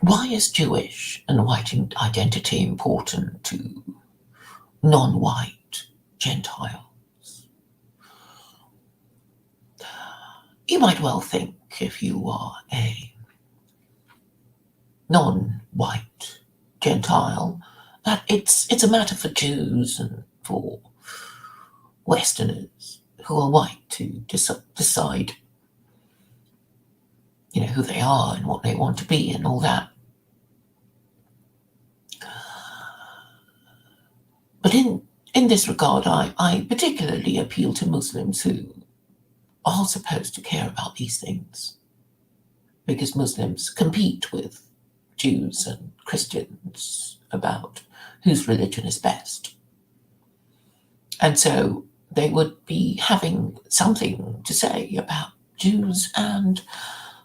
Why is Jewish and white identity important to non-white Gentiles? You might well think, if you are a non-white Gentile, that it's a matter for Jews and for Westerners who are white to decide, who they are and what they want to be and all that. But in this regard, I particularly appeal to Muslims who are supposed to care about these things, because Muslims compete with Jews and Christians about whose religion is best. And so they would be having something to say about Jews and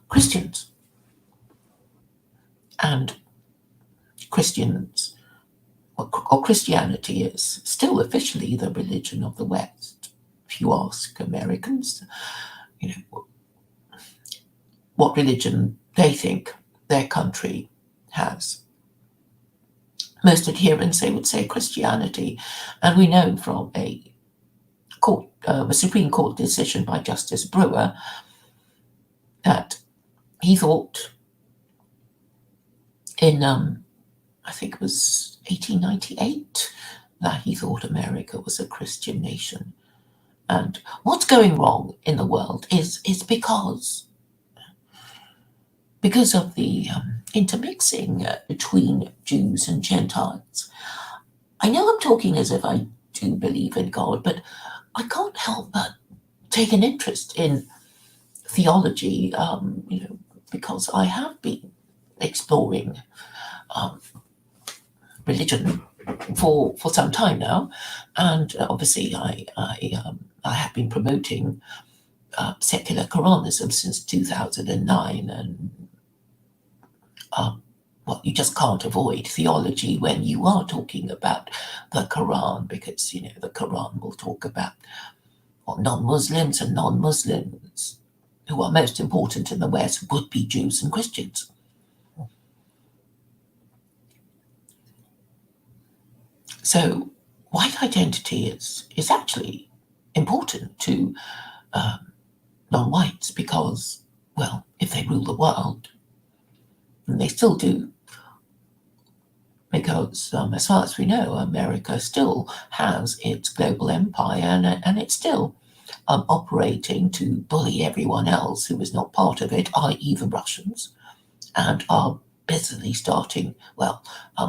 Christians. And Christians, or Christianity, is still officially the religion of the West. If you ask Americans, what religion they think their country has, most adherents, they would say Christianity. And we know from a Supreme Court decision by Justice Brewer that he thought in, I think it was 1898, that he thought America was a Christian nation. And what's going wrong in the world is because of the intermixing between Jews and Gentiles. I know I'm talking as if I do believe in God, but I can't help but take an interest in theology, because I have been exploring religion for some time now, and obviously I have been promoting secular Quranism since 2009, and you just can't avoid theology when you are talking about the Quran, because the Quran will talk about non-Muslims, and non-Muslims who are most important in the West would be Jews and Christians. So white identity is actually important to non-whites because, well, if they rule the world, and they still do, because as far as we know, America still has its global empire, and it's still operating to bully everyone else who is not part of it, i.e. the Russians, and are busily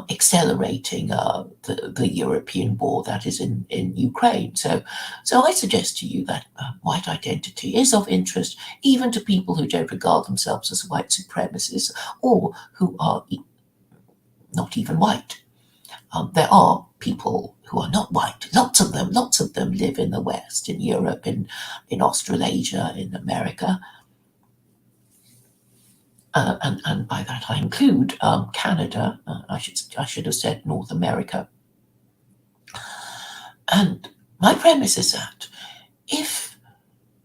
accelerating the European war that is in Ukraine. So I suggest to you that white identity is of interest even to people who don't regard themselves as white supremacists or who are not even white. There are people who are not white. Lots of them live in the West, in Europe, in Australasia, in America. And by that I include Canada. I should have said North America. And my premise is that if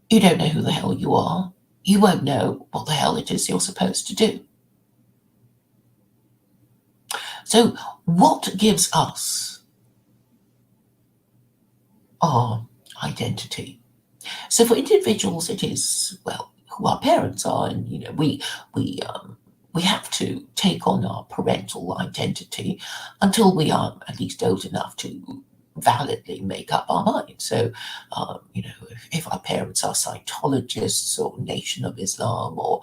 you don't know who the hell you are, you won't know what the hell it is you're supposed to do. So what gives us our identity? So for individuals, it is, who our parents are, and we have to take on our parental identity until we are at least old enough to validly make up our mind. So, if our parents are Scientologists or Nation of Islam or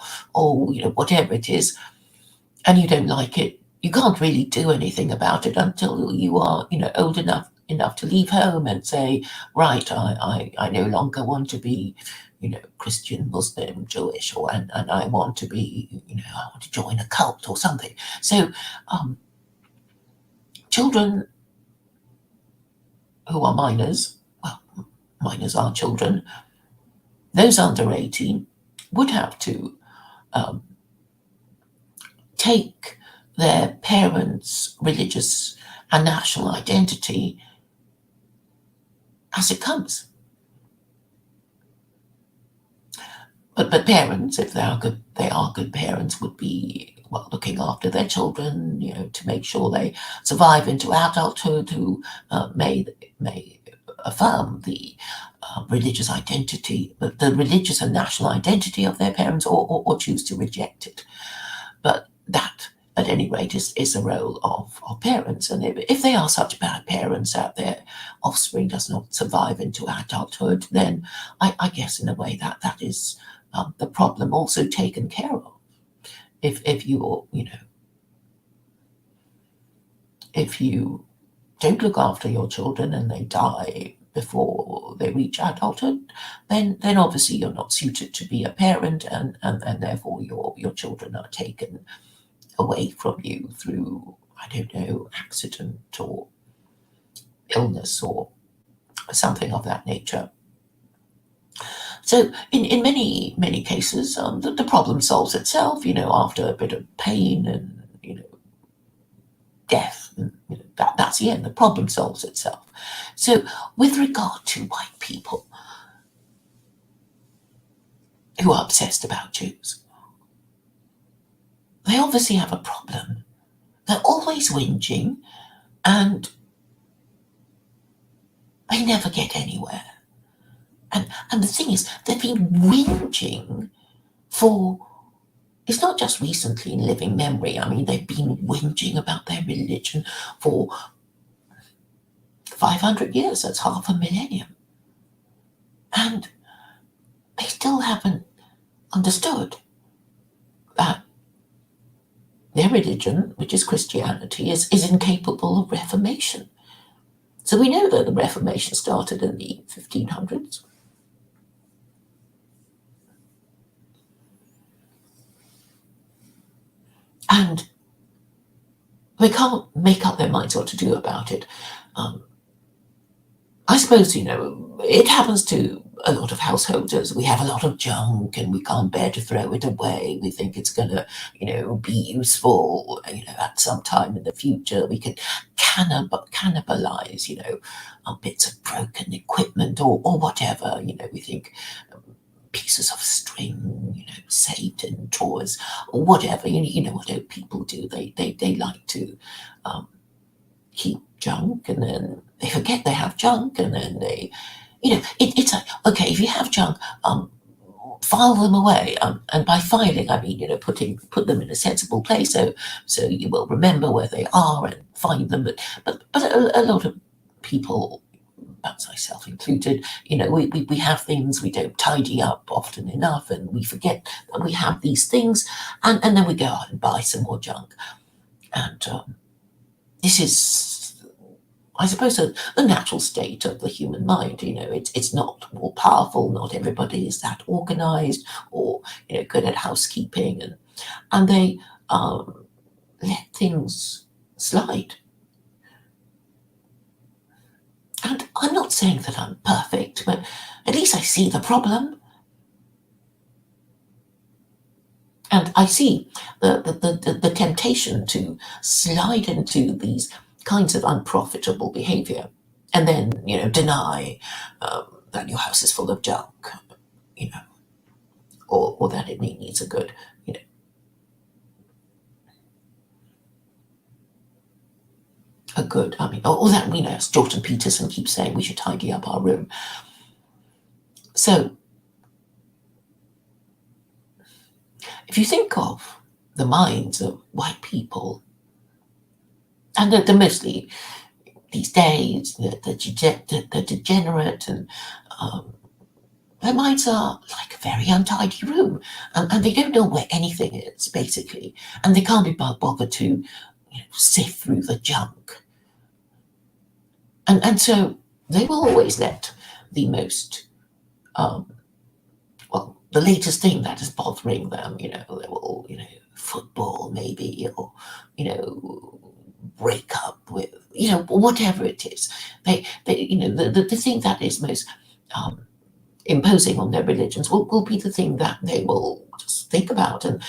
whatever it is, and you don't like it, you can't really do anything about it until you are old enough to leave home and say, right, I no longer want to be Christian, Muslim, Jewish, and I want to be I want to join a cult or something. So children who are minors, minors are children, those under 18 would have to take their parents' religious and national identity as it comes. But but parents, if they are good parents, would be well looking after their children, to make sure they survive into adulthood, who may affirm the religious identity, the religious and national identity of their parents, or choose to reject it. But that, at any rate, is the role of parents. And if they are such bad parents that their offspring does not survive into adulthood, then I guess in a way that is the problem also taken care of. If you don't look after your children and they die before they reach adulthood, then obviously you're not suited to be a parent, and therefore your children are taken away from you through, I don't know, accident or illness or something of that nature. So in many cases, the problem solves itself, after a bit of pain and, death. And, that's the end. The problem solves itself. So with regard to white people who are obsessed about Jews, they obviously have a problem. They're always whinging and they never get anywhere. And the thing is, they've been whinging for, it's not just recently in living memory. I mean, they've been whinging about their religion for 500 years. That's half a millennium. And they still haven't understood that their religion, which is Christianity, is incapable of reformation. So we know that the Reformation started in the 1500s. And they can't make up their minds what to do about it. I suppose, it happens to a lot of householders. We have a lot of junk and we can't bear to throw it away. We think it's going to, be useful, at some time in the future. We could cannibalize, bits of broken equipment or whatever. We think pieces of string, saved in drawers or whatever. You know what people do. They like to keep junk, and then they forget they have junk, and then they, it's like, okay, if you have junk, file them away, and by filing I mean put them in a sensible place, so you will remember where they are and find them. But a lot of people, perhaps myself included, we have things we don't tidy up often enough, and we forget that we have these things, and then we go out and buy some more junk. And this is, I suppose, the natural state of the human mind. It's not more powerful. Not everybody is that organized or good at housekeeping, and they let things slide. And I'm not saying that I'm perfect, but at least I see the problem. And I see the temptation to slide into these kinds of unprofitable behavior, and then deny that your house is full of junk, or that it needs a good, I mean, or that, as Jordan Peterson keeps saying, we should tidy up our room. So if you think of the minds of white people, and they're mostly these days, the degenerate, and their minds are like a very untidy room, and they don't know where anything is, basically, and they can't be bothered to sift through the junk. And so they will always let the most, the latest thing that is bothering them, they will, football maybe, or, break up with, whatever it is. They the thing that is most imposing on their religions will be the thing that they will just think about, and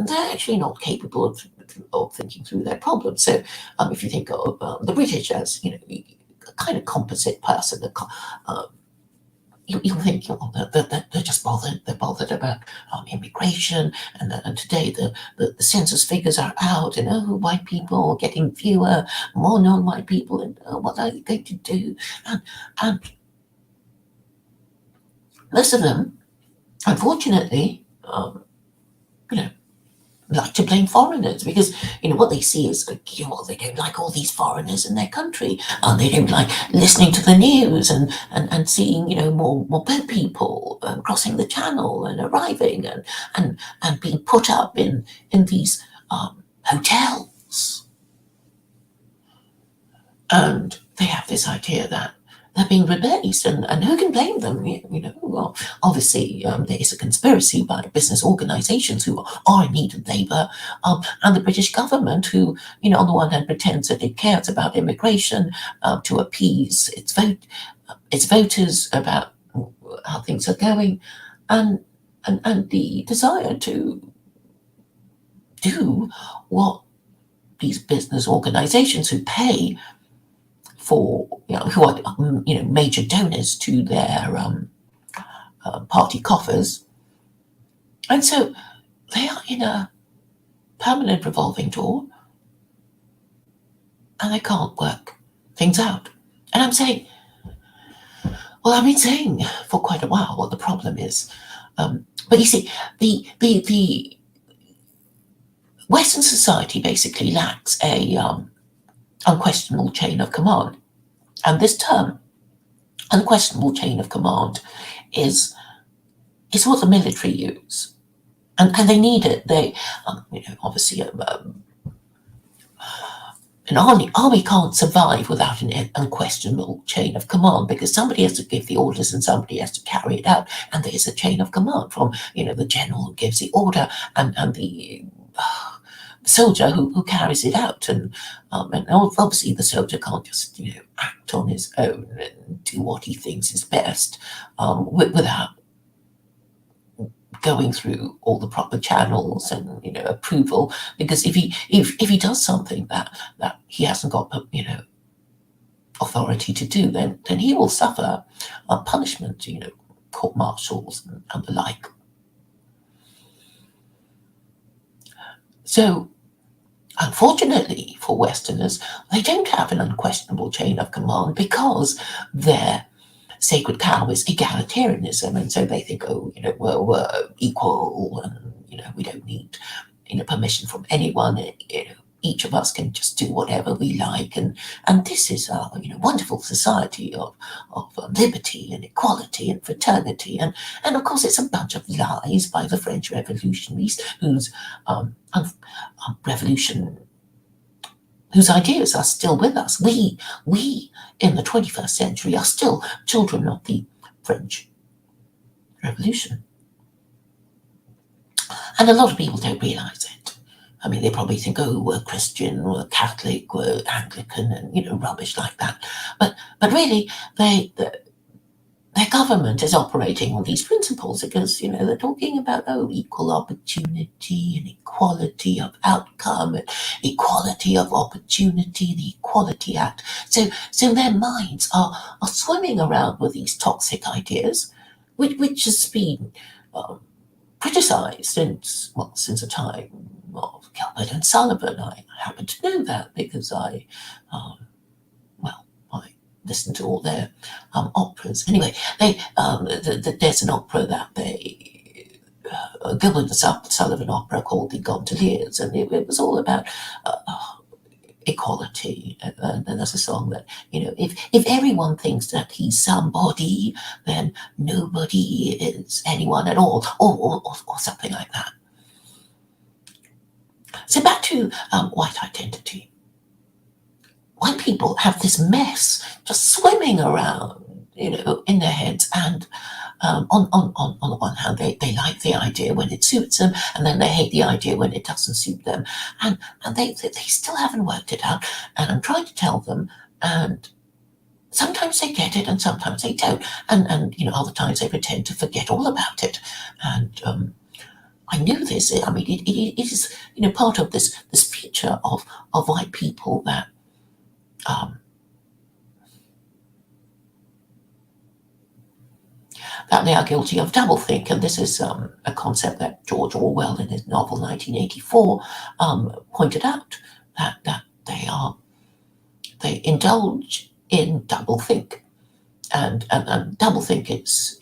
they're actually not capable of thinking through their problems. So if you think of the British as, a kind of composite person, you think they're just bothered. They're bothered about immigration, and today the census figures are out, and white people are getting fewer, more non-white people, and what are they going to do? And most of them, unfortunately, you know, like to blame foreigners because what they see is they don't like all these foreigners in their country, and they don't like listening to the news and seeing more boat people crossing the channel and arriving and being put up in these hotels, and they have this idea that they're being replaced, and who can blame them? Well, obviously, there is a conspiracy by business organisations who are in need of labour, and the British government, who, on the one hand, pretends that it cares about immigration to appease its voters about how things are going, and the desire to do what these business organisations who pay for who are major donors to their party coffers, and so they are in a permanent revolving door, and they can't work things out. And I'm saying, well, I've been saying for quite a while what the problem is, but you see, the Western society basically lacks a unquestionable chain of command, and this term, unquestionable chain of command, is what the military use, and they need it. They, obviously, an army can't survive without an unquestionable chain of command, because somebody has to give the orders and somebody has to carry it out, and there is a chain of command from the general who gives the order and the soldier who carries it out, and obviously the soldier can't just act on his own and do what he thinks is best without going through all the proper channels and approval, because if he does something that he hasn't got authority to do, then he will suffer punishment, court martials and the like. So unfortunately for Westerners, they don't have an unquestionable chain of command because their sacred cow is egalitarianism, and so they think, we're equal, and we don't need permission from anyone. Each of us can just do whatever we like, and this is a wonderful society of liberty and equality and fraternity, and of course it's a bunch of lies by the French revolutionaries whose revolution, whose ideas are still with us. We in the 21st century are still children of the French Revolution. And a lot of people don't realise it. I mean, they probably think, we're Christian, we're Catholic, we're Anglican, and, rubbish like that. But really, their government is operating on these principles because, they're talking about, equal opportunity and equality of outcome and equality of opportunity, the Equality Act. So their minds are swimming around with these toxic ideas, which has been criticised since the time of Gilbert and Sullivan. I happen to know that because I listen to all their operas. Anyway, there's an opera that Gilbert and Sullivan opera called The Gondoliers, and it was all about equality. And there's a song that, if everyone thinks that he's somebody, then nobody is anyone at all, or something like that. So back to white identity. White people have this mess just swimming around, in their heads, and on the one hand, they like the idea when it suits them, and then they hate the idea when it doesn't suit them, and they still haven't worked it out. And I'm trying to tell them, and sometimes they get it, and sometimes they don't, and other times they pretend to forget all about it. And I knew this. I mean, it is part of this feature of white people that. that they are guilty of doublethink, and this is a concept that George Orwell in his novel 1984 pointed out, that they indulge in doublethink, and doublethink is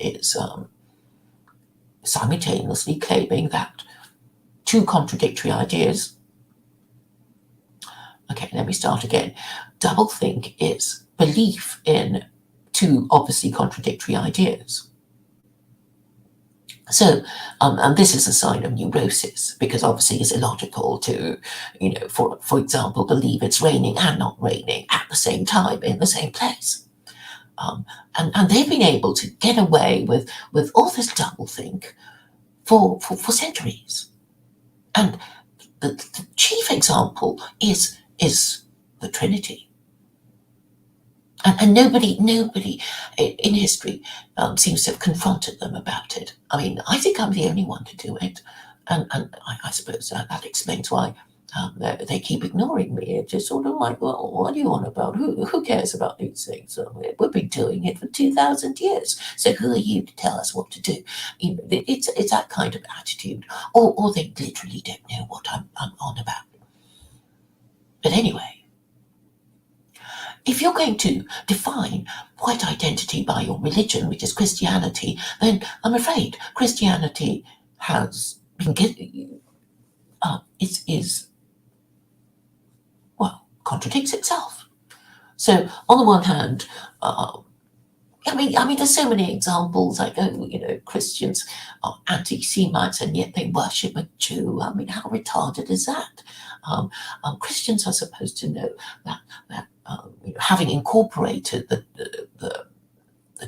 simultaneously claiming that two contradictory ideas. Okay, let me start again. Doublethink is belief in two obviously contradictory ideas. So, and this is a sign of neurosis, because obviously it's illogical to, for example, believe it's raining and not raining at the same time in the same place. And they've been able to get away with all this doublethink for centuries. And the chief example is the Trinity. And nobody in history seems to have confronted them about it. I mean, I think I'm the only one to do it, and I suppose that explains why they keep ignoring me. It's just sort of like, well, what do you want about? Who cares about these things? We've been doing it for 2,000 years, so who are you to tell us what to do? It's that kind of attitude, or they literally don't know what I'm on about. But anyway, if you're going to define white identity by your religion, which is Christianity, then I'm afraid Christianity has been contradicts itself. So on the one hand, I mean, there's so many examples, like, Christians are anti-Semites and yet they worship a Jew. I mean, how retarded is that? Christians are supposed to know that having incorporated the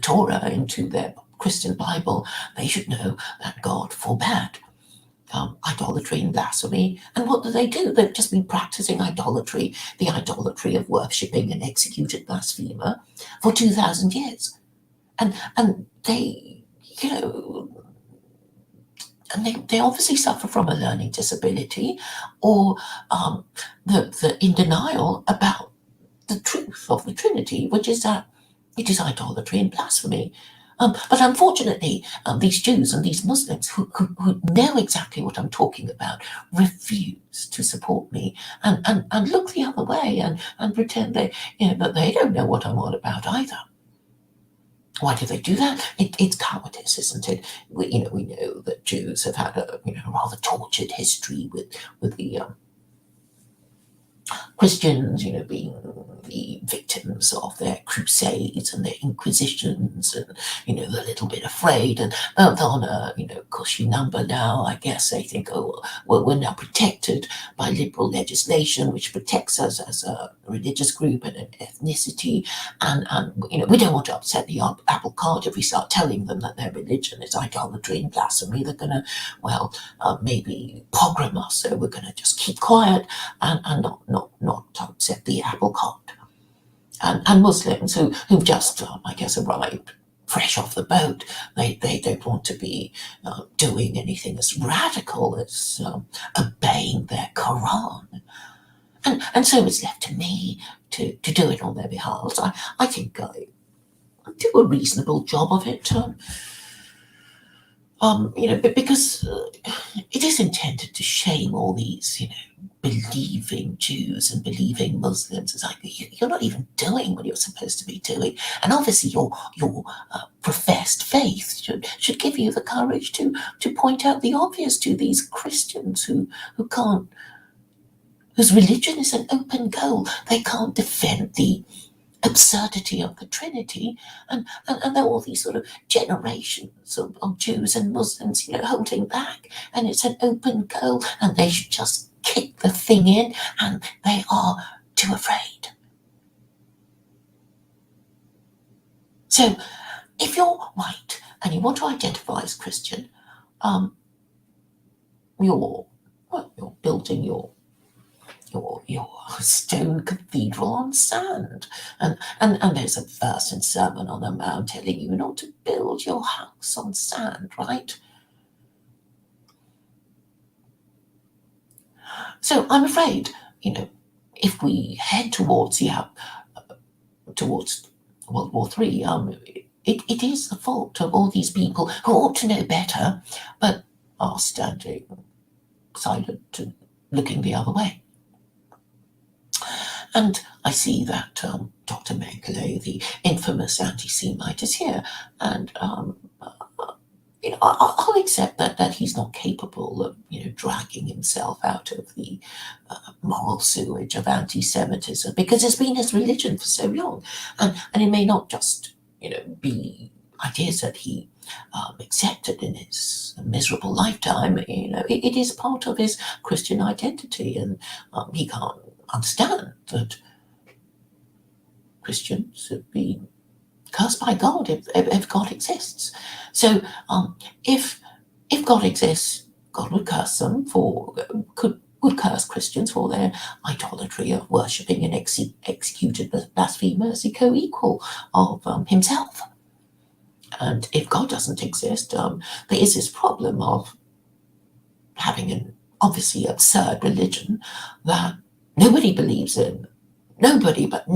Torah into their Christian Bible, they should know that God forbade idolatry and blasphemy. And what do? They've just been practicing idolatry, the idolatry of worshipping an executed blasphemer for 2,000 years. And they, and they obviously suffer from a learning disability, or they're in denial about the truth of the Trinity, which is that it is idolatry and blasphemy. But unfortunately, these Jews and these Muslims who know exactly what I'm talking about refuse to support me and look the other way and pretend that they don't know what I'm all about either. Why do they do that? It's cowardice, isn't it? We know that Jews have had a rather tortured history with the Christians, being the victims of their crusades and their inquisitions, and they're a little bit afraid, and they're on a cushy number now. I guess they think, oh, well, we're now protected by liberal legislation, which protects us as a religious group and an ethnicity, and we don't want to upset the apple cart. If we start telling them that their religion is idolatry and blasphemy, they're going to, maybe pogrom us. So we're going to just keep quiet and not upset the apple cart. And Muslims who've just, I guess, arrived fresh off the boat, they don't want to be doing anything as radical as obeying their Quran. And so it's left to me to do it on their behalf. I think I do a reasonable job of it. Because it is intended to shame all these, believing Jews and believing Muslims. It's like, you're not even doing what you're supposed to be doing. And obviously your professed faith should give you the courage to point out the obvious to these Christians who can't, whose religion is an open goal. They can't defend the absurdity of the Trinity, and there are all these sort of generations of Jews and Muslims, holding back, and it's an open goal, and they should just kick the thing in, and they are too afraid. So, if you're white and you want to identify as Christian, you're building your stone cathedral on sand, and there's a verse in Sermon on the Mount telling you not to build your house on sand, right? So I'm afraid, if we head towards World War III, it is the fault of all these people who ought to know better, but are standing silent and looking the other way. And I see that Dr. Mengele, the infamous anti-Semite, is here, and I'll accept that he's not capable of dragging himself out of the moral sewage of anti-Semitism, because it's been his religion for so long, and it may not just be ideas that he accepted in his miserable lifetime. It is part of his Christian identity, and he can't understand that Christians have been cursed by God if God exists. So if God exists, God would curse them would curse Christians for their idolatry of worshipping an executed blasphemers, a co-equal of himself. And if God doesn't exist, there is this problem of having an obviously absurd religion that nobody believes in. Nobody, not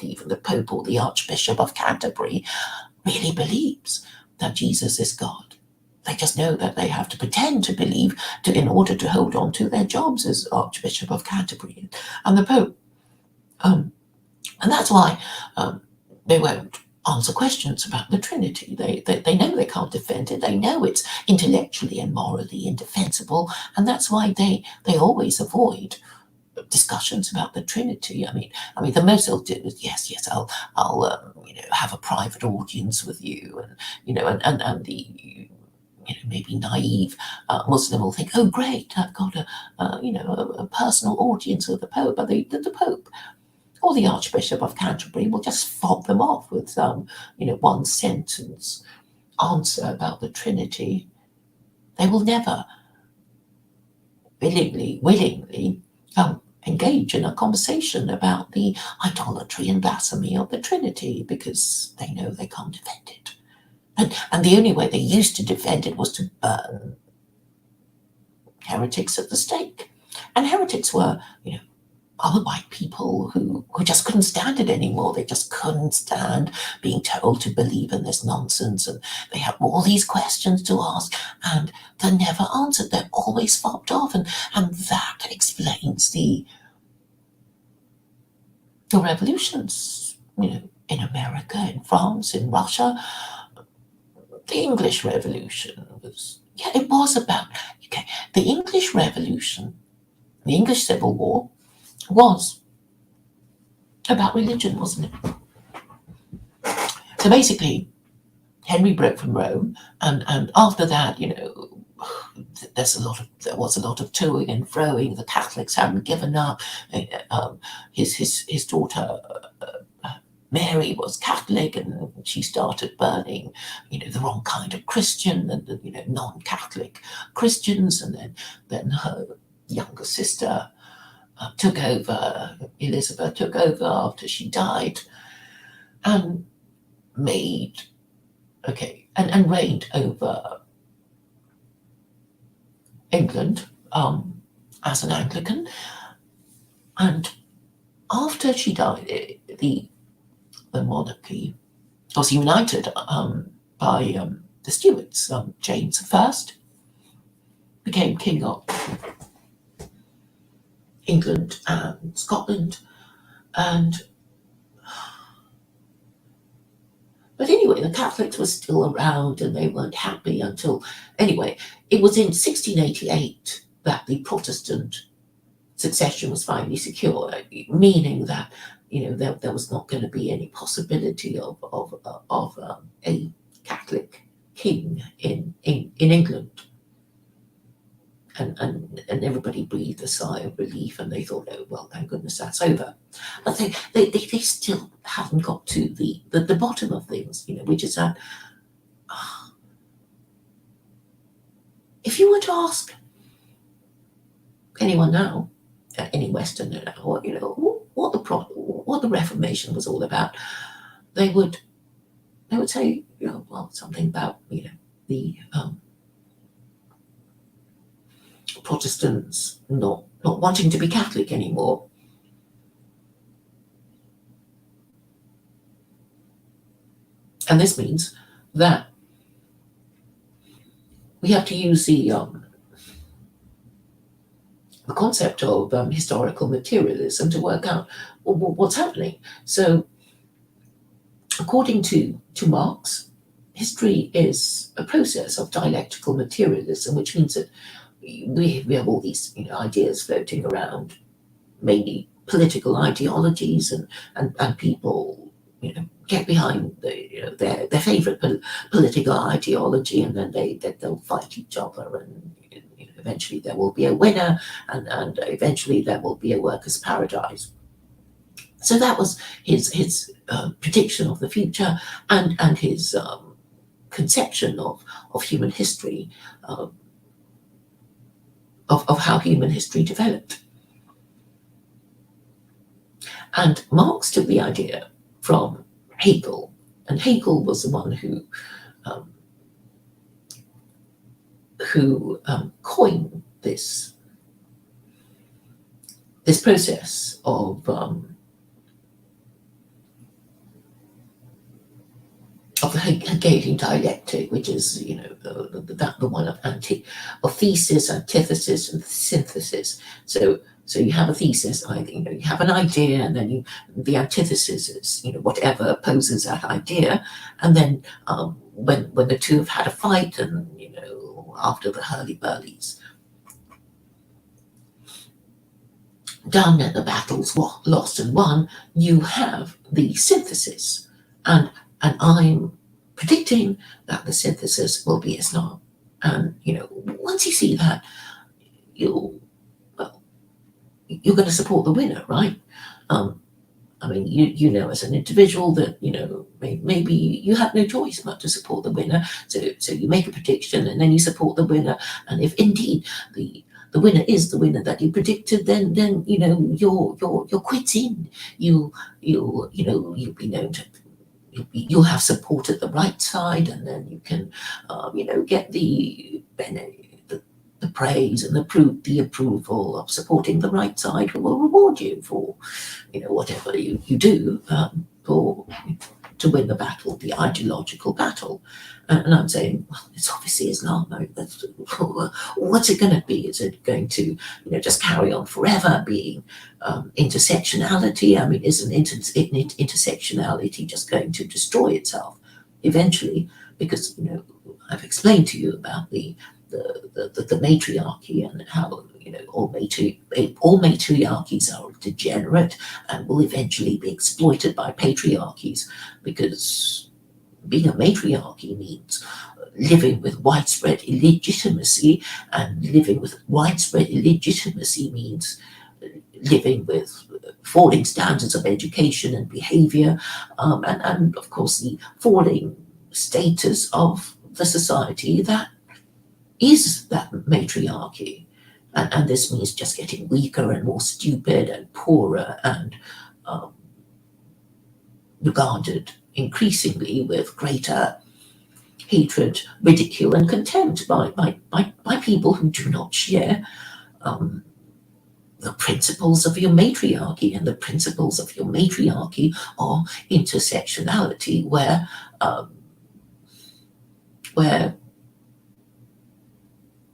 even the Pope or the Archbishop of Canterbury, really believes that Jesus is God. They just know that they have to pretend to believe in order to hold on to their jobs as Archbishop of Canterbury and the Pope. And that's why they won't answer questions about the Trinity. They know they can't defend it. They know it's intellectually and morally indefensible, and that's why they always avoid discussions about the Trinity. I mean, the most they'll do is yes, I'll have a private audience with you, and the maybe naive Muslim will think, oh great, I've got a personal audience with the Pope, but the Pope or the Archbishop of Canterbury will just fob them off with one sentence answer about the Trinity. They will never willingly engage in a conversation about the idolatry and blasphemy of the Trinity, because they know they can't defend it. And the only way they used to defend it was to burn heretics at the stake. And heretics were, other white people who just couldn't stand it anymore. They just couldn't stand being told to believe in this nonsense, and they had all these questions to ask, and they're never answered. They're always fobbed off, and that explains the revolutions, in America, in France, in Russia. The English Revolution it was about, the English Revolution, the English Civil War, was about religion, wasn't it? So basically, Henry broke from Rome, and after that, there was a lot of toing and froing. The Catholics hadn't given up. His daughter Mary was Catholic, and she started burning, the wrong kind of Christian, and non-Catholic Christians, and then her younger sister took over. Elizabeth took over after she died, and and reigned over England as an Anglican. And after she died, the monarchy was united by the Stuarts. James I became king of England and Scotland, but anyway, the Catholics were still around, and they weren't happy until, anyway, it was in 1688 that the Protestant succession was finally secure, meaning that there was not going to be any possibility of a Catholic king in England. And everybody breathed a sigh of relief, and they thought, oh, well, thank goodness that's over. But they still haven't got to the bottom of things, which is that if you were to ask anyone now, any Westerner now, what the Reformation was all about, they would say, well, something about the Protestants not wanting to be Catholic anymore. And this means that we have to use the concept of historical materialism to work out what's happening. So, according to Marx, history is a process of dialectical materialism, which means that we have all these ideas floating around, mainly political ideologies, and people get behind their favorite political ideology, and then they'll fight each other, and eventually there will be a winner, and eventually there will be a workers' paradise. So that was his prediction of the future, and his conception of human history, of how human history developed. And Marx took the idea from Hegel, and Hegel was the one who coined this process of the Hegelian dialectic, which is the one of thesis, antithesis, and synthesis. So you have a thesis, you have an idea, and then the antithesis is whatever opposes that idea, and then when the two have had a fight, and after the hurly-burlies done and the battle's lost and won, you have the synthesis, and I'm predicting that the synthesis will be Islam. And once you see that, you're going to support the winner, right? I mean, as an individual that maybe you have no choice but to support the winner. So you make a prediction, and then you support the winner. And if indeed the winner is the winner that you predicted, then you're quitting. You'll be known to. You'll have supported the right side, and then you can, get the praise and the approval of supporting the right side, who will reward you for, whatever you do to win the battle, the ideological battle. And I'm saying, well, it's obviously Islam. What's it going to be? Is it going to, just carry on forever being intersectionality? I mean, isn't intersectionality just going to destroy itself eventually? Because I've explained to you about the matriarchy, and how all matriarchies are degenerate and will eventually be exploited by patriarchies, because being a matriarchy means living with widespread illegitimacy, and living with widespread illegitimacy means living with falling standards of education and behavior, and of course the falling status of the society that is that matriarchy. And this means just getting weaker and more stupid and poorer, and regarded increasingly with greater hatred, ridicule, and contempt by people who do not share the principles of your matriarchy. And the principles of your matriarchy are intersectionality, where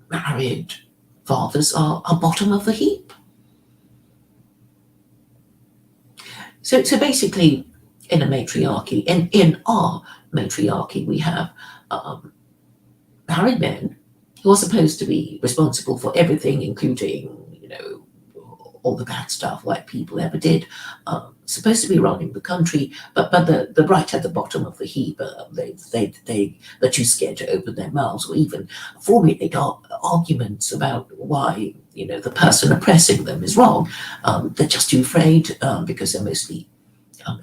married fathers are bottom of the heap. So basically, in a matriarchy, in our matriarchy, we have married men who are supposed to be responsible for everything, including all the bad stuff white people ever did, supposed to be running the country, but the right at the bottom of the heap, they're too scared to open their mouths or even formulate arguments about why the person oppressing them is wrong. They're just too afraid, because they're mostly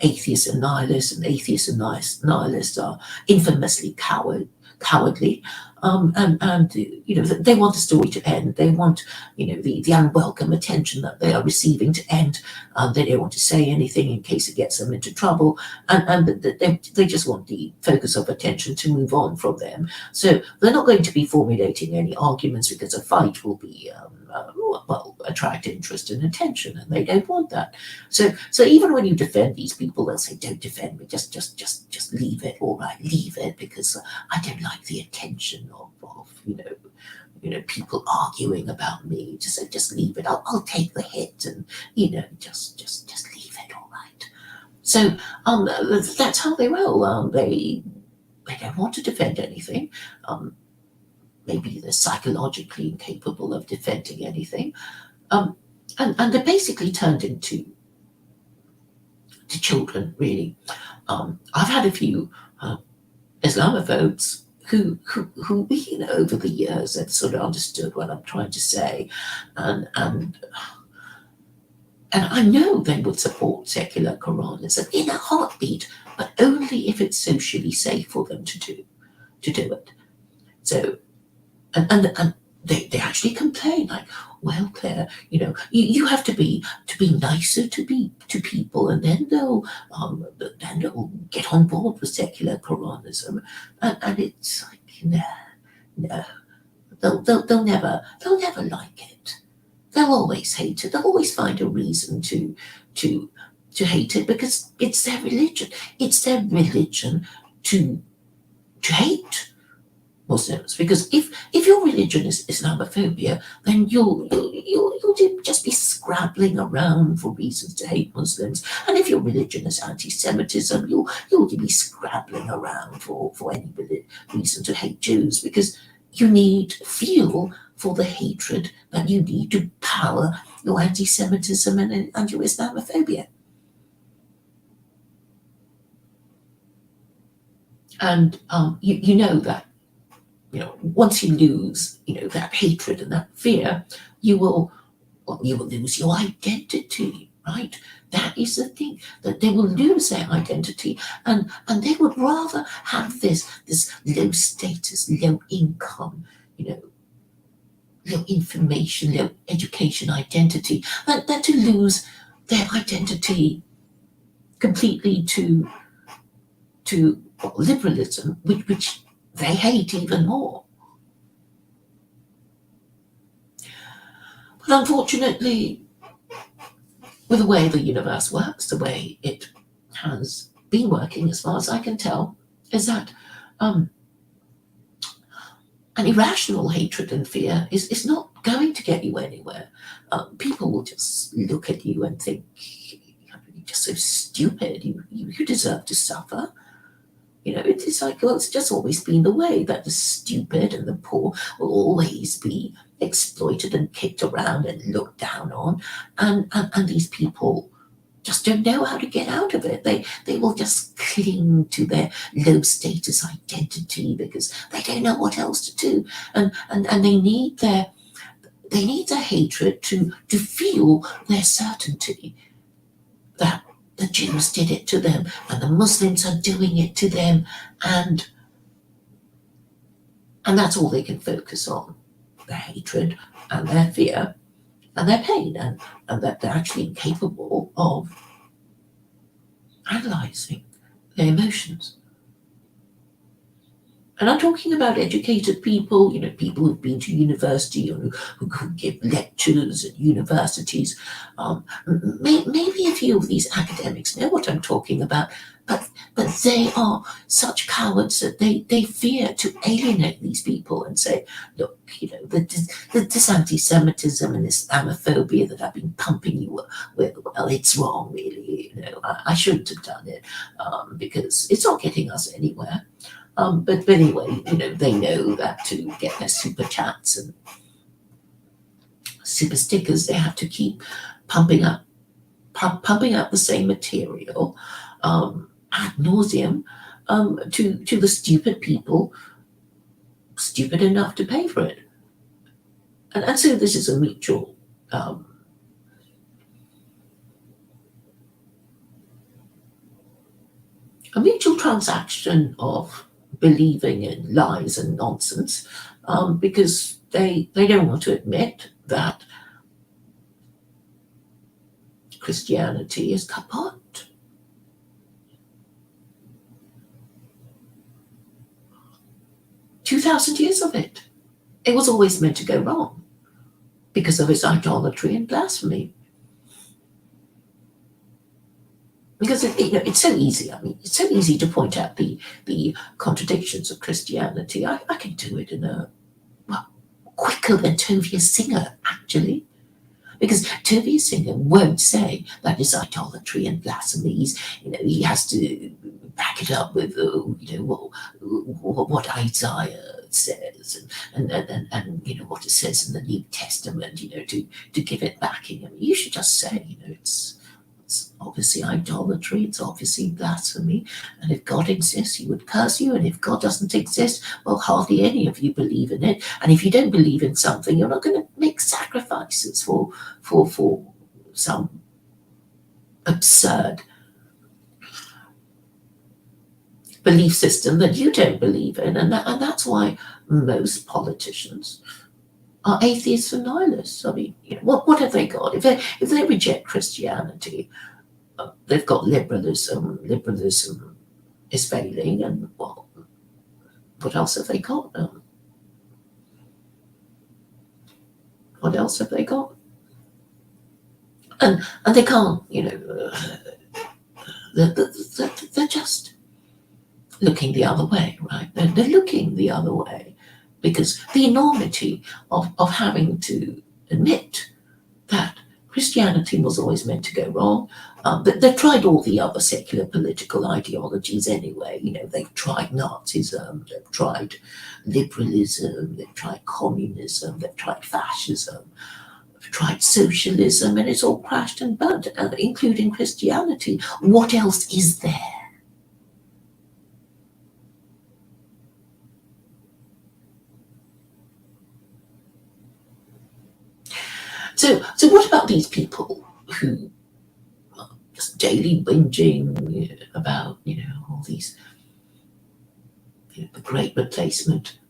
atheists and nihilists, and atheists and nihilists are infamously cowardly. And they want the story to end. They want the unwelcome attention that they are receiving to end. They don't want to say anything in case it gets them into trouble, and they just want the focus of attention to move on from them. So they're not going to be formulating any arguments, because a fight will be attract interest and attention, and they don't want that. So even when you defend these people, they'll say, "Don't defend me. Just leave it. All right, leave it, because I don't like the attention of people arguing about me. Just leave it. I'll take the hit, and just leave it. All right." So that's how they roll. They don't want to defend anything. Maybe they're psychologically incapable of defending anything. And they're basically turned into children, really. I've had a few Islamophobes who over the years have sort of understood what I'm trying to say, and I know they would support secular Quranism in a heartbeat, but only if it's socially safe for them to do it. So, and they actually complain, like, "Well, Claire, you have to be nicer to people, and then they'll get on board with secular Quranism." And it's like, no, they'll never like it. They'll always hate it. They'll always find a reason to hate it, because it's their religion. It's their religion to hate Muslims, because if your religion is Islamophobia, then you'll just be scrabbling around for reasons to hate Muslims. And if your religion is anti-Semitism, you'll be scrabbling around for any reason to hate Jews, because you need fuel for the hatred that you need to power your anti-Semitism and your Islamophobia. And you know that once you lose, that hatred and that fear, you will lose your identity, right? That is the thing, that they will lose their identity, and they would rather have this low status, low income, low information, low education identity, than to lose their identity completely to liberalism, which they hate even more. But unfortunately, with the way the universe works, the way it has been working, as far as I can tell, is that an irrational hatred and fear is not going to get you anywhere. People will just look at you and think, "You're just so stupid. You deserve to suffer." It's like, well, it's just always been the way that the stupid and the poor will always be exploited and kicked around and looked down on, and these people just don't know how to get out of it. They will just cling to their low status identity, because they don't know what else to do, and they need their hatred to fuel their certainty that the Jews did it to them, and the Muslims are doing it to them, and that's all they can focus on: their hatred and their fear and their pain, and that they're actually incapable of analysing their emotions. And I'm talking about educated people, people who've been to university, or who could give lectures at universities. Maybe a few of these academics know what I'm talking about, but they are such cowards that they fear to alienate these people and say, "Look, this anti-Semitism and Islamophobia that I've been pumping you with, well, it's wrong, really. I shouldn't have done it, because it's not getting us anywhere." But anyway, they know that to get their super chats and super stickers, they have to keep pumping up the same material ad nauseum to the stupid people, stupid enough to pay for it. And so this is a mutual transaction of believing in lies and nonsense, because they don't want to admit that Christianity is kaput. $2,000 of it. It was always meant to go wrong because of its idolatry and blasphemy. Because it's so easy. I mean, it's so easy to point out the contradictions of Christianity. I can do it in a quicker than Tovia Singer, actually. Because Tovia Singer won't say that it's idolatry and blasphemy. He has to back it up with what Isaiah says and what it says in the New Testament, to give it backing. I mean, you should just say, it's obviously idolatry, it's obviously blasphemy, and if God exists, he would curse you, and if God doesn't exist, well, hardly any of you believe in it, and if you don't believe in something, you're not going to make sacrifices for some absurd belief system that you don't believe in, and that's why most politicians are atheists and nihilists. I mean, what have they got? If they reject Christianity, they've got liberalism. Liberalism is failing, and well, what else have they got? What else have they got? And they can't, they're just looking the other way, right? They're looking the other way because the enormity of having to admit that Christianity was always meant to go wrong. They've tried all the other secular political ideologies anyway. They've tried Nazism, they've tried liberalism, they've tried communism, they've tried fascism, they've tried socialism, and it's all crashed and burnt, including Christianity. What else is there? So what about these people who are just daily whinging about, all these, the great replacement?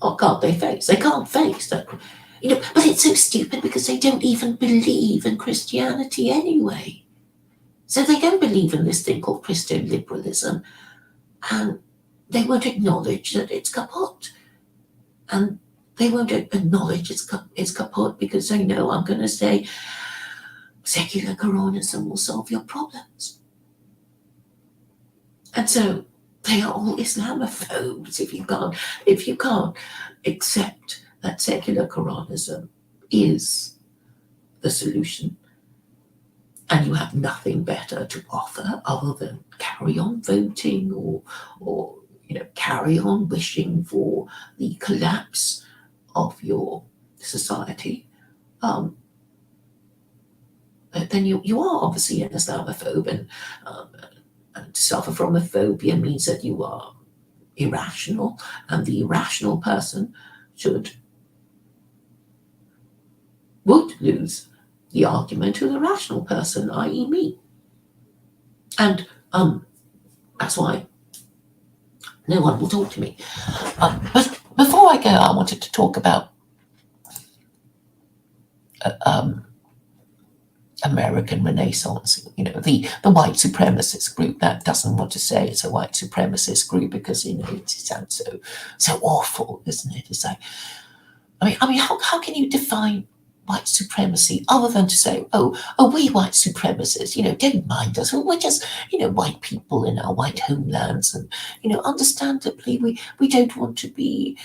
What can't they face? They can't face that, but it's so stupid because they don't even believe in Christianity anyway. So they don't believe in this thing called Christo-liberalism, and they won't acknowledge that it's kaput. And they won't acknowledge it's kaput because they know I'm going to say secular Quranism will solve your problems. And so they are all Islamophobes if you can't accept that secular Quranism is the solution, and you have nothing better to offer other than carry on voting or carry on wishing for the collapse of your society, then you are obviously an Islamophobe, and to suffer from a phobia means that you are irrational, and the irrational person would lose the argument to the rational person, i.e. me. And that's why no one will talk to me. But before I go, I wanted to talk about American Renaissance. The white supremacist group that doesn't want to say it's a white supremacist group because it sounds so awful, isn't it? It's like, I mean, how can you define white supremacy other than to say, oh, we white supremacists, don't mind us. We're just, white people in our white homelands, and understandably we don't want to be,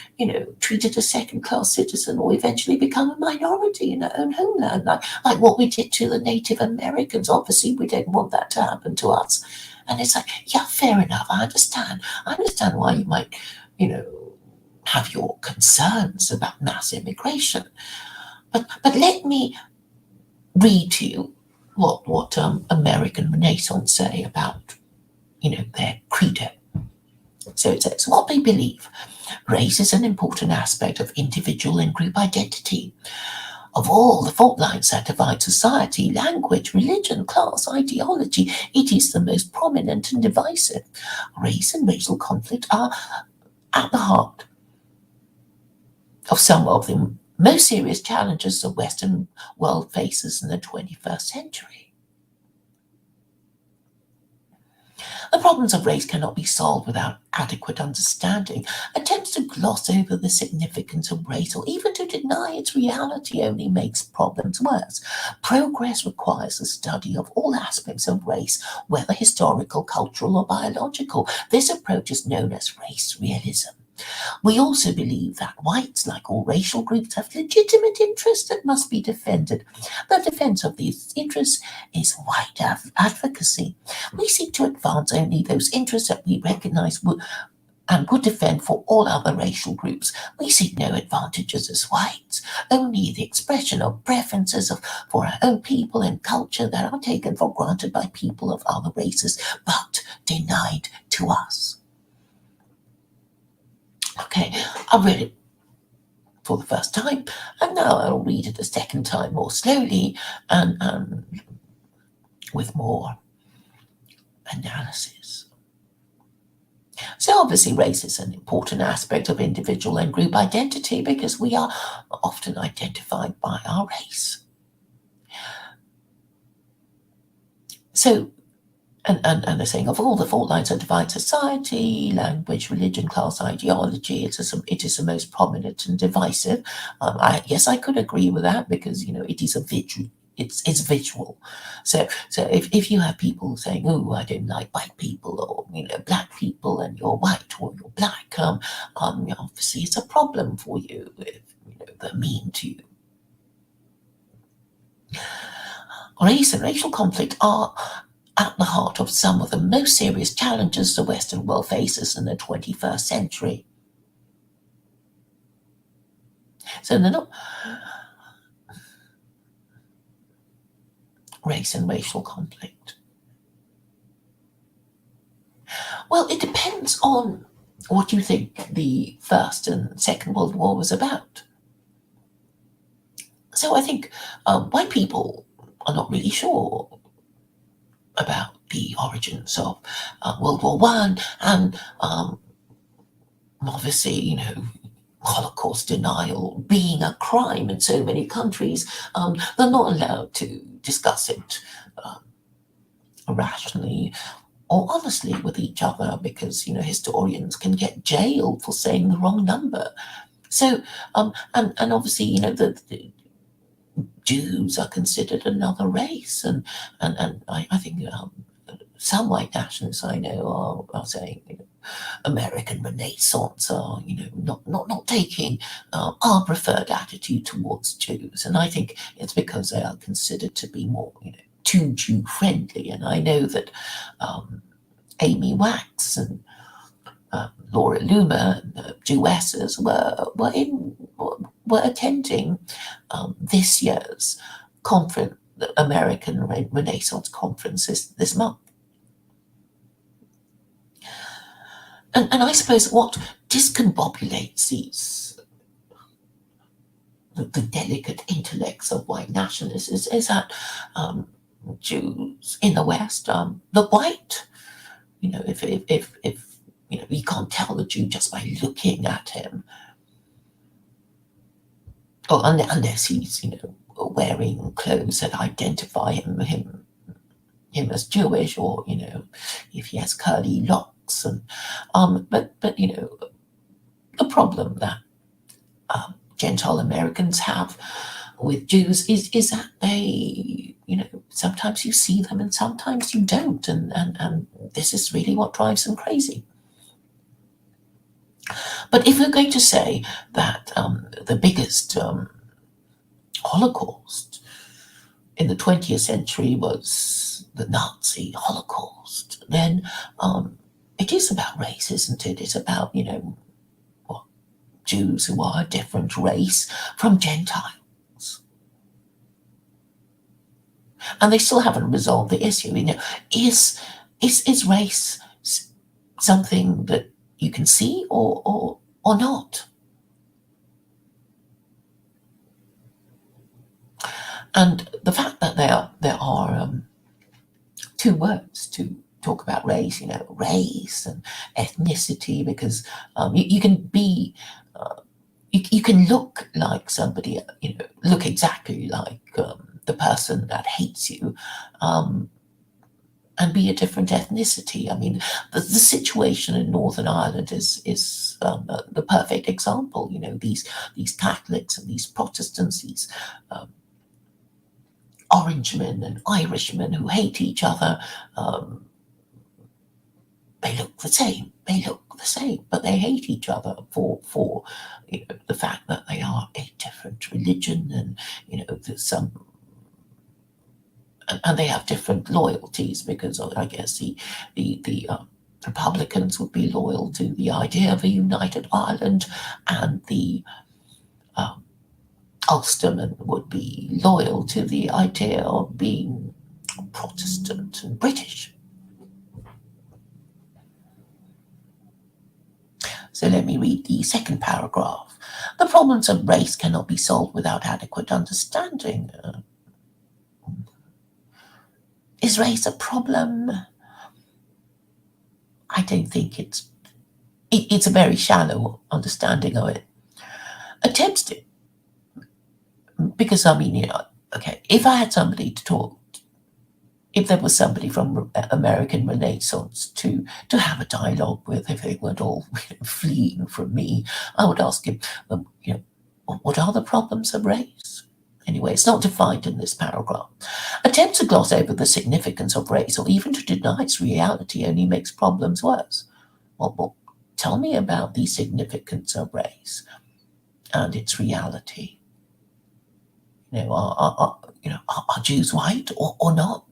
treated as second-class citizen or eventually become a minority in our own homeland, like what we did to the Native Americans. Obviously, we don't want that to happen to us. And it's like, yeah, fair enough. I understand why you might, have your concerns about mass immigration. But let me read to you what American Renaissance say about, their credo. So it says, what they believe, race is an important aspect of individual and group identity. Of all the fault lines that divide society, language, religion, class, ideology, it is the most prominent and divisive. Race and racial conflict are at the heart of some of the most serious challenges the Western world faces in the 21st century. The problems of race cannot be solved without adequate understanding. Attempts to gloss over the significance of race or even to deny its reality only makes problems worse. Progress requires the study of all aspects of race, whether historical, cultural, or biological. This approach is known as race realism. We also believe that whites, like all racial groups, have legitimate interests that must be defended. The defense of these interests is white advocacy. We seek to advance only those interests that we recognize and would defend for all other racial groups. We seek no advantages as whites, only the expression of preferences for our own people and culture that are taken for granted by people of other races, but denied to us. Okay, I read it for the first time, and now I'll read it a second time more slowly and with more analysis. So obviously race is an important aspect of individual and group identity because we are often identified by our race. So and they're saying of all the fault lines that divide society, language, religion, class, ideology, it is the most prominent and divisive. Yes, I could agree with that because it is a visual. It's visual. So if you have people saying, "Oh, I don't like white people," or black people, and you're white or you're black, obviously it's a problem for you if they're mean to you. Race and racial conflict are at the heart of some of the most serious challenges the Western world faces in the 21st century. So they're not race and racial conflict. Well, it depends on what you think the First and Second World War was about. So I think white people are not really sure about the origins of World War One, and obviously, Holocaust denial being a crime in so many countries, they're not allowed to discuss it rationally or honestly with each other because historians can get jailed for saying the wrong number. So and obviously the Jews are considered another race, and I think some white nationalists I know are saying American Renaissance are not taking our preferred attitude towards Jews, and I think it's because they are considered to be more too Jew friendly. And I know that Amy Wax and Laura Loomer, Jewesses, were attending this year's conference, the American Renaissance conference this month. And I suppose what discombobulates the delicate intellects of white nationalists is that Jews in the West look white. If you can't tell the Jew just by looking at him, or unless he's wearing clothes that identify him as Jewish, or if he has curly locks, and but the problem that Gentile Americans have with Jews is that they sometimes you see them and sometimes you don't, and this is really what drives them crazy. But if we're going to say that the biggest Holocaust in the 20th century was the Nazi Holocaust, then it is about race, isn't it? It's about, Jews who are a different race from Gentiles. And they still haven't resolved the issue. Is race something that you can see or not? And the fact that there are two words to talk about race, race and ethnicity, because you can be, you can look like somebody, look exactly like the person that hates you, um, and be a different ethnicity. I mean, the situation in Northern Ireland is the perfect example. These Catholics and these Protestants, these um, Orangemen and Irishmen who hate each other. Um, they look the same. They look the same, but they hate each other for the fact that they are a different religion, and there's some, and they have different loyalties, because I guess the Republicans would be loyal to the idea of a united Ireland, and the um, Ulstermen would be loyal to the idea of being Protestant and British. So let me read the second paragraph. The problems of race cannot be solved without adequate understanding. Is race a problem? I don't think it's a very shallow understanding of it. Attempts to, because I mean, okay, if I had somebody to talk, if there was somebody from American Renaissance to have a dialogue with, if they weren't all fleeing from me, I would ask him, what are the problems of race? Anyway, it's not defined in this paragraph. Attempts to gloss over the significance of race, or even to deny its reality, only makes problems worse. Well, tell me about the significance of race and its reality. Are Jews white or not?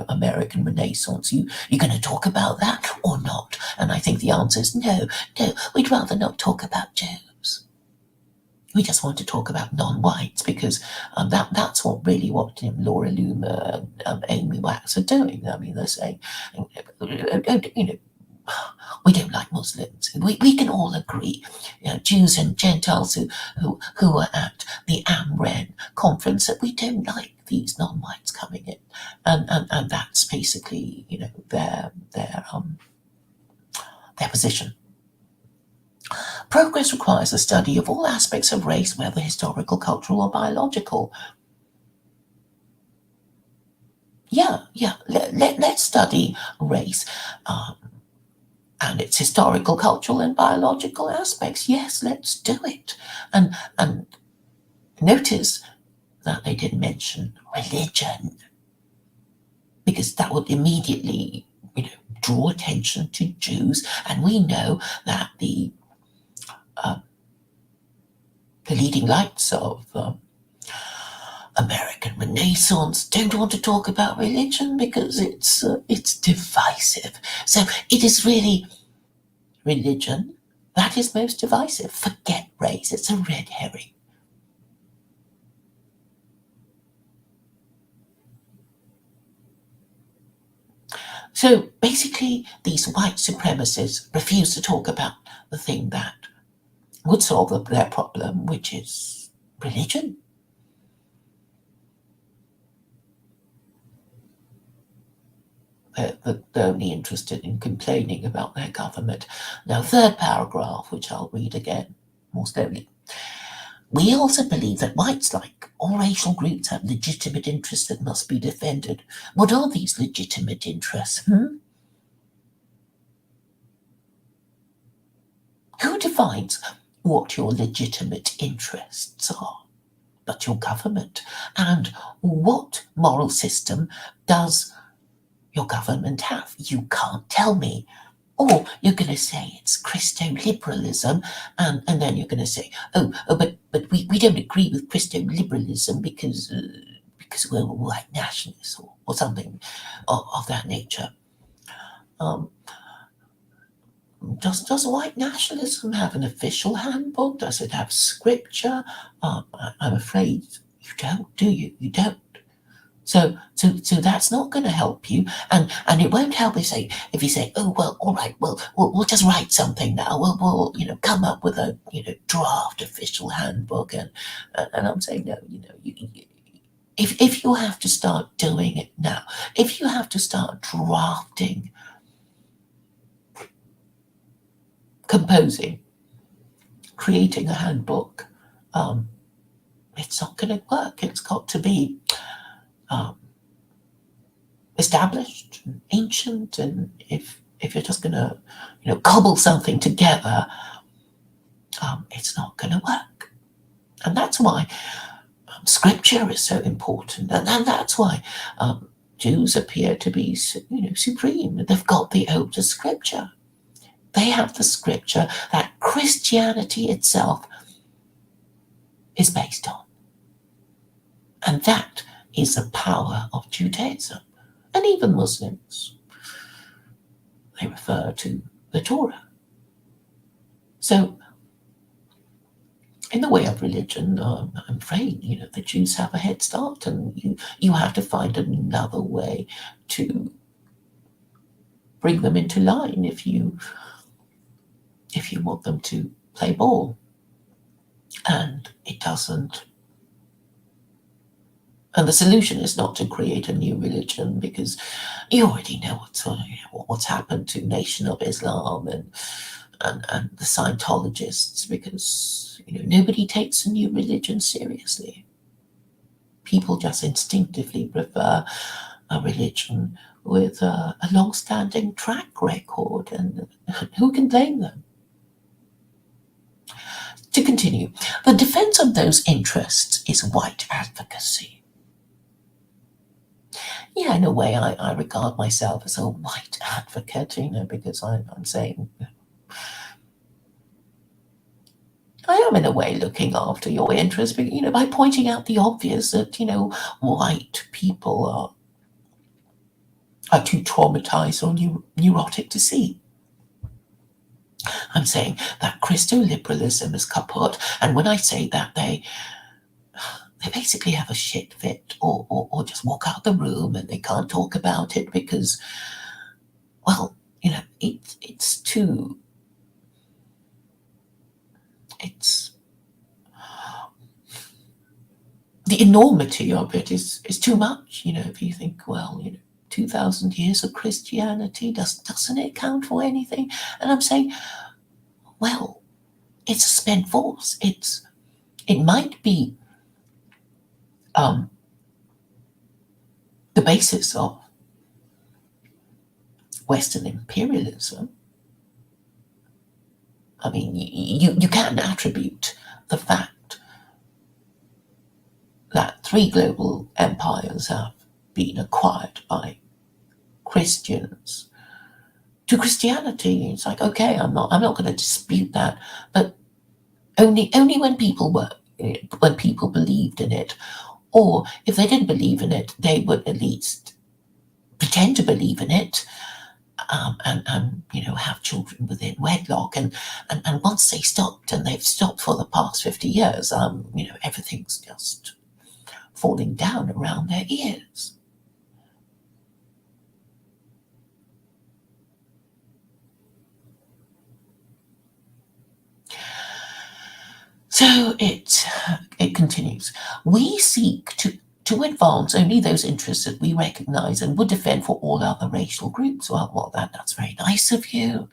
American Renaissance. You're going to talk about that or not? And I think the answer is no. We'd rather not talk about Jews. We just want to talk about non-whites, because that's what Laura Loomer and Amy Wax are doing. I mean, they're saying, we don't like Muslims. We can all agree, Jews and Gentiles who are at the AMREN conference, that we don't like these non-whites coming in, and that's basically their position. Progress requires a study of all aspects of race, whether historical, cultural, or biological. Yeah. Let's study race. And its historical, cultural, and biological aspects. Yes, let's do it. And notice that they didn't mention religion, because that would immediately, draw attention to Jews. And we know that the leading lights of American Renaissance don't want to talk about religion, because it's divisive. So it is really religion that is most divisive. Forget race; it's a red herring. So basically, these white supremacists refuse to talk about the thing that would solve their problem, which is religion. They're only interested in complaining about their government. Now, third paragraph, which I'll read again more slowly. We also believe that whites, like all racial groups, have legitimate interests that must be defended. What are these legitimate interests? Who defines what your legitimate interests are but your government? And what moral system does your government have? You can't tell me. Or you're going to say it's Christo-liberalism, and then you're going to say, but we don't agree with Christo-liberalism because we're white nationalists, or something of that nature. Does white nationalism have an official handbook? Does it have scripture? I'm afraid you don't, do you? You don't. So that's not going to help you, and it won't help if you say, oh well, all right, well we'll just write something now. We'll come up with a draft official handbook, and I'm saying no. If you have to start doing it now, if you have to start drafting, composing, creating a handbook, um, it's not going to work. It's got to be um, established, and ancient, and if you're just going to, cobble something together, it's not going to work. And that's why scripture is so important, and that's why Jews appear to be, supreme. They've got the older scripture. They have the scripture that Christianity itself is based on. And that is the power of Judaism. And even Muslims, they refer to the Torah. So, in the way of religion, I'm afraid, the Jews have a head start, and you have to find another way to bring them into line if you want them to play ball. And it doesn't. And the solution is not to create a new religion, because you already know what's happened to Nation of Islam and the Scientologists, because nobody takes a new religion seriously. People just instinctively prefer a religion with a long-standing track record, and who can blame them? To continue, the defense of those interests is white advocacy. Yeah, in a way, I regard myself as a white advocate, because I'm saying I am in a way looking after your interests, but, by pointing out the obvious that, white people are too traumatized or neurotic to see. I'm saying that Christo-liberalism is kaput, and when I say that, they basically have a shit fit, or just walk out the room and they can't talk about it because, well, it's too. It's the enormity of it is too much. If you think, well, 2,000 years of Christianity, doesn't it count for anything? And I'm saying, well, it's a spent force. It might be the basis of Western imperialism. I mean, you can attribute the fact that 3 global empires have been acquired by Christians to Christianity. It's like, okay, I'm not going to dispute that, but only when people believed in it, or if they didn't believe in it, they would at least pretend to believe in it, and have children within wedlock, and once they stopped, and they've stopped for the past 50 years, everything's just falling down around their ears. So it continues. We seek to advance only those interests that we recognize and would defend for all other racial groups. Well, that's very nice of you.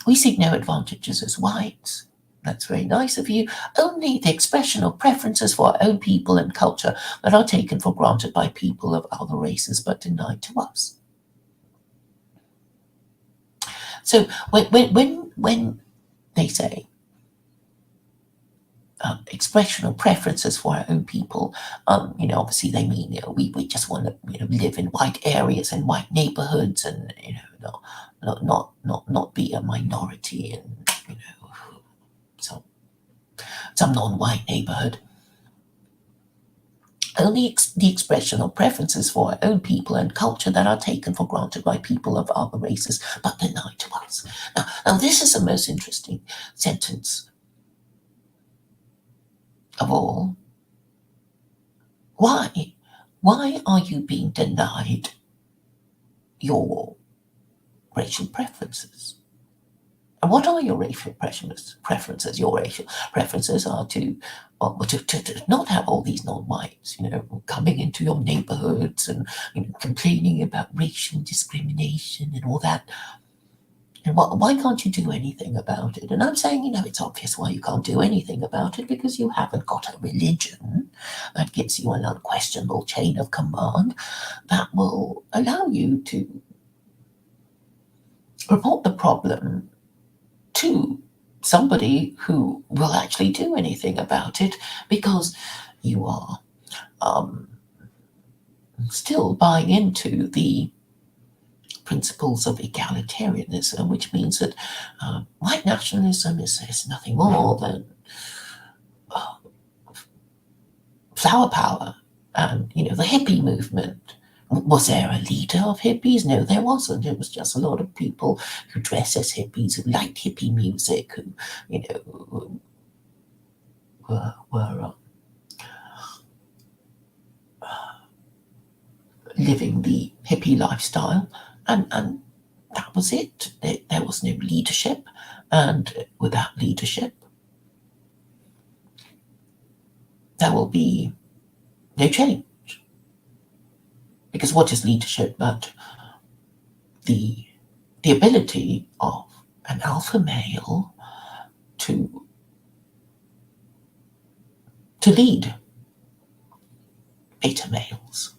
We seek no advantages as whites. That's very nice of you. Only the expression of preferences for our own people and culture that are taken for granted by people of other races but denied to us. So when they say expression of preferences for our own people, obviously they mean, we just want to, live in white areas and white neighborhoods, and not be a minority in, some non-white neighborhood. Only the expression of preferences for our own people and culture that are taken for granted by people of other races but denied to us. Now this is the most interesting sentence of all. Why are you being denied your racial preferences? And what are your racial preferences? Your racial preferences are to, well, to not have all these non-whites, coming into your neighborhoods and complaining about racial discrimination and all that. And why can't you do anything about it? And I'm saying, it's obvious why you can't do anything about it, because you haven't got a religion that gives you an unquestionable chain of command that will allow you to report the problem to somebody who will actually do anything about it, because you are still buying into the principles of egalitarianism, which means that white nationalism is nothing more than flower power. And the hippie movement, was there a leader of hippies? No, there wasn't. It was just a lot of people who dress as hippies, who liked hippie music, who were living the hippie lifestyle, and that was it. There was no leadership, and without leadership, there will be no change. Because what is leadership but the ability of an alpha male to lead beta males?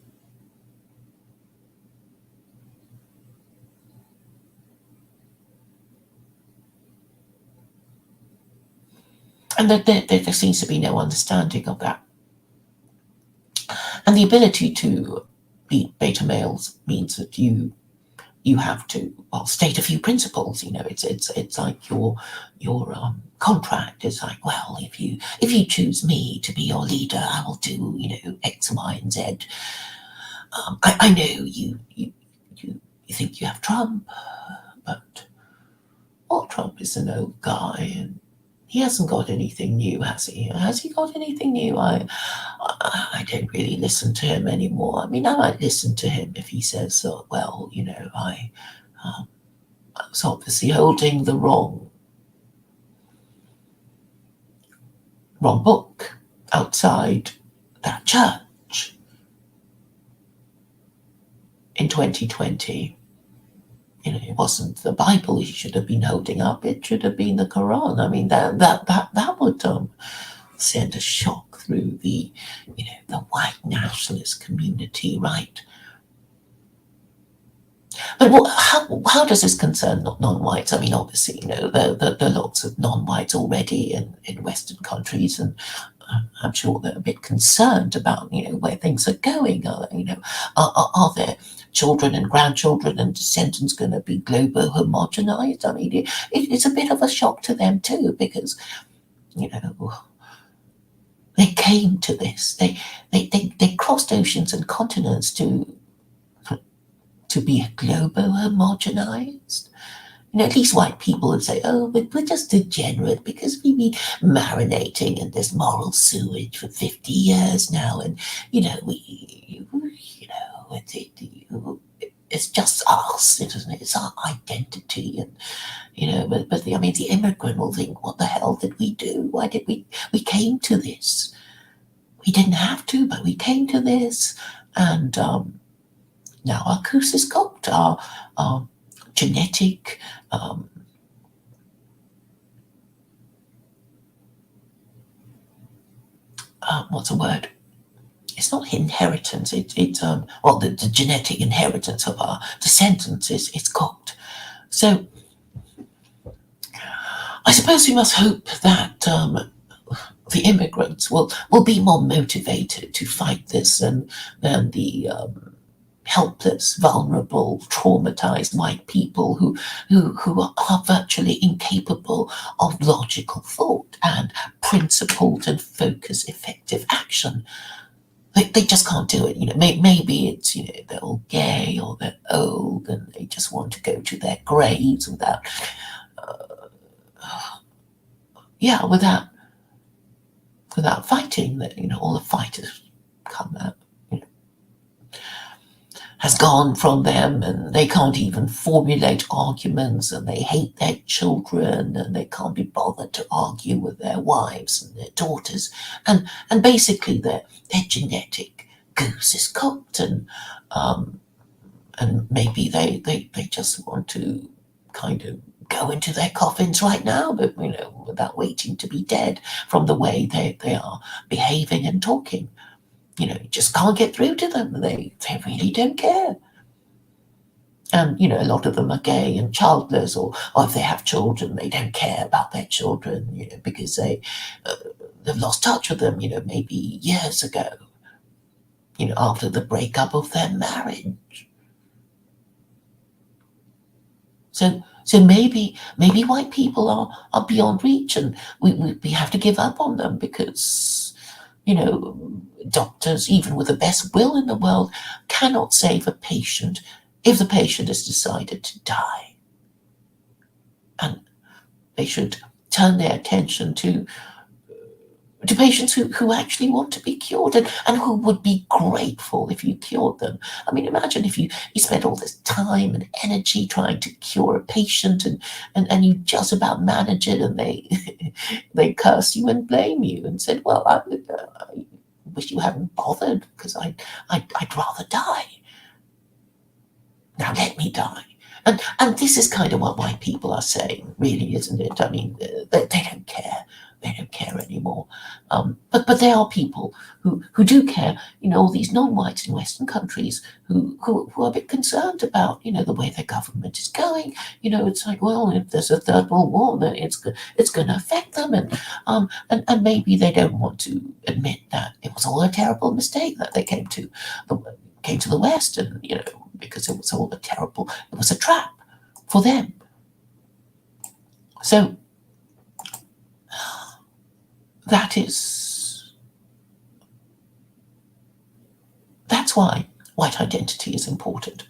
And there seems to be no understanding of that. And the ability to lead beta males means that you have to, well, state a few principles. It's like your contract is like, well, if you choose me to be your leader, I will do X, Y, and Z. I know you think you have Trump, but Trump is an old guy, and he hasn't got anything new, has he? Has he got anything new? I don't really listen to him anymore. I mean, I might listen to him if he says, well, I was obviously holding the wrong book outside that church in 2020. It wasn't the Bible he should have been holding up. It should have been the Quran. I mean, that would send a shock through the white nationalist community, right? But how does this concern non-whites? I mean, obviously, there are lots of non-whites already in Western countries, and I'm sure they're a bit concerned about where things are going. Are there children and grandchildren and descendants going to be global homogenized? I mean, it's a bit of a shock to them too, because they came to this. They crossed oceans and continents to be global homogenized. At least white people would say, oh, we're just degenerate because we've been marinating in this moral sewage for 50 years now. And, it's just us, isn't it? It's our identity. And, but the immigrant will think, what the hell did we do? Why did we came to this? We didn't have to, but we came to this. And now our goose is cooked. Our genetic what's the word? It's not inheritance. It's the genetic inheritance of our descendants is cooked. So I suppose we must hope that the immigrants will be more motivated to fight this than the helpless, vulnerable, traumatized white people who are virtually incapable of logical thought and principled and focused, effective action. They just can't do it. Maybe it's they're all gay or they're old and they just want to go to their graves without, without fighting. That all the fighters come out. has gone from them, and they can't even formulate arguments, and they hate their children, and they can't be bothered to argue with their wives and their daughters, and basically their genetic goose is cooked, and maybe they just want to kind of go into their coffins right now, but without waiting to be dead from the way they are behaving and talking. You just can't get through to them. They really don't care. And a lot of them are gay and childless, or if they have children, they don't care about their children, because they've lost touch with them, maybe years ago, after the breakup of their marriage. So maybe white people are beyond reach, and we have to give up on them, because doctors, even with the best will in the world, cannot save a patient if the patient has decided to die. And they should turn their attention to patients who actually want to be cured, and who would be grateful if you cured them. I mean, imagine if you spent all this time and energy trying to cure a patient, and you just about manage it, and they curse you and blame you and said, well, I wish you hadn't bothered, because I'd rather die. Now let me die. And this is kind of what white people are saying, really, isn't it? I mean, they don't care. They don't care anymore. But there are people who do care. All these non-whites in Western countries who are a bit concerned about the way their government is going. It's like, well, if there's a third world war, then it's going to affect them, and maybe they don't want to admit that it was all a terrible mistake that they came to the West, and because it was all it was a trap for them. So that's why white identity is important.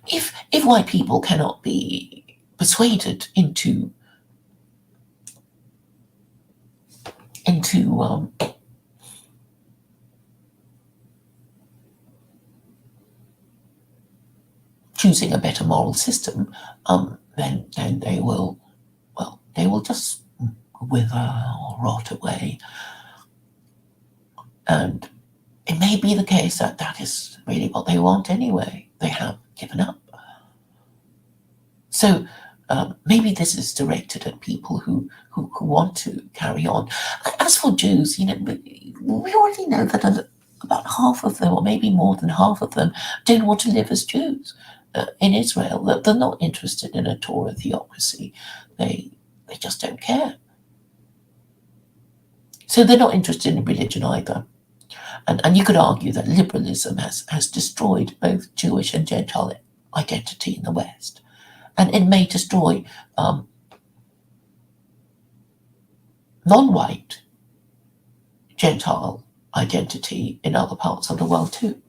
If white people cannot be persuaded into choosing a better moral system, then they will just wither or rot away. And it may be the case that is really what they want anyway. They have given up. So maybe this is directed at people who want to carry on. As for Jews, we already know that about half of them, or maybe more than half of them, don't want to live as Jews in Israel. They're not interested in a Torah theocracy. They just don't care. So they're not interested in religion either. And you could argue that liberalism has destroyed both Jewish and Gentile identity in the West. And it may destroy non-white Gentile identity in other parts of the world too.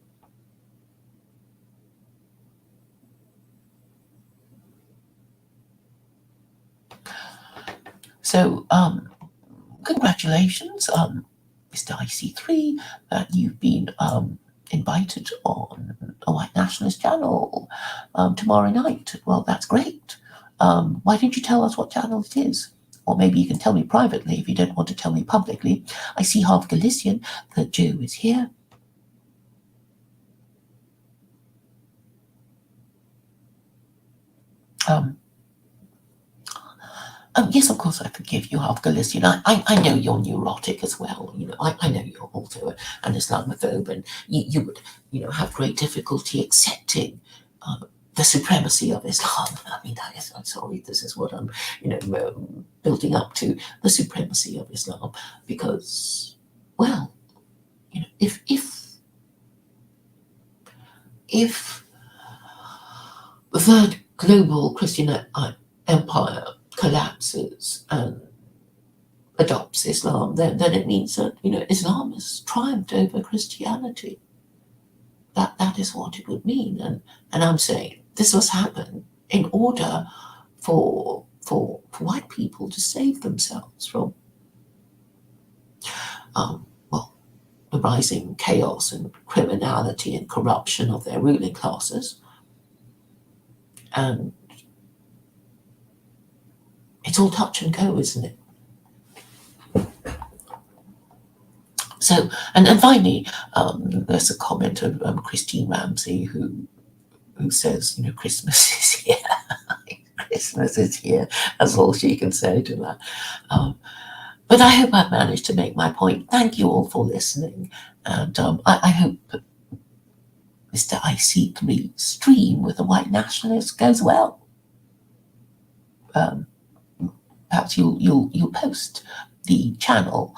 So congratulations, Mr. IC3, that you've been invited on a white nationalist channel tomorrow night. Well, that's great. Why don't you tell us what channel it is? Or maybe you can tell me privately if you don't want to tell me publicly. I see half Galician. The Jew is here. Yes, of course, I forgive you, half Galician. I know you're neurotic as well. I know you're also an Islamophobe, and you would, have great difficulty accepting the supremacy of Islam. I mean, I'm sorry, this is what I'm, building up to, the supremacy of Islam, because, well, if the third global Christian empire collapses and adopts Islam, then it means that Islam has triumphed over Christianity. That is what it would mean, and I'm saying this must happen in order for white people to save themselves from the rising chaos and criminality and corruption of their ruling classes. And it's all touch and go, isn't it? So, and finally, there's a comment of Christine Ramsey who says, Christmas is here. Christmas is here. That's all she can say to that. But I hope I've managed to make my point. Thank you all for listening. And I hope Mr. IC3 stream with the white nationalists goes well. Perhaps you'll post the channel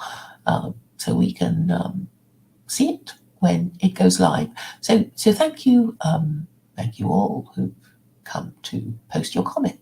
so we can see it when it goes live. So thank you all who've come to post your comments.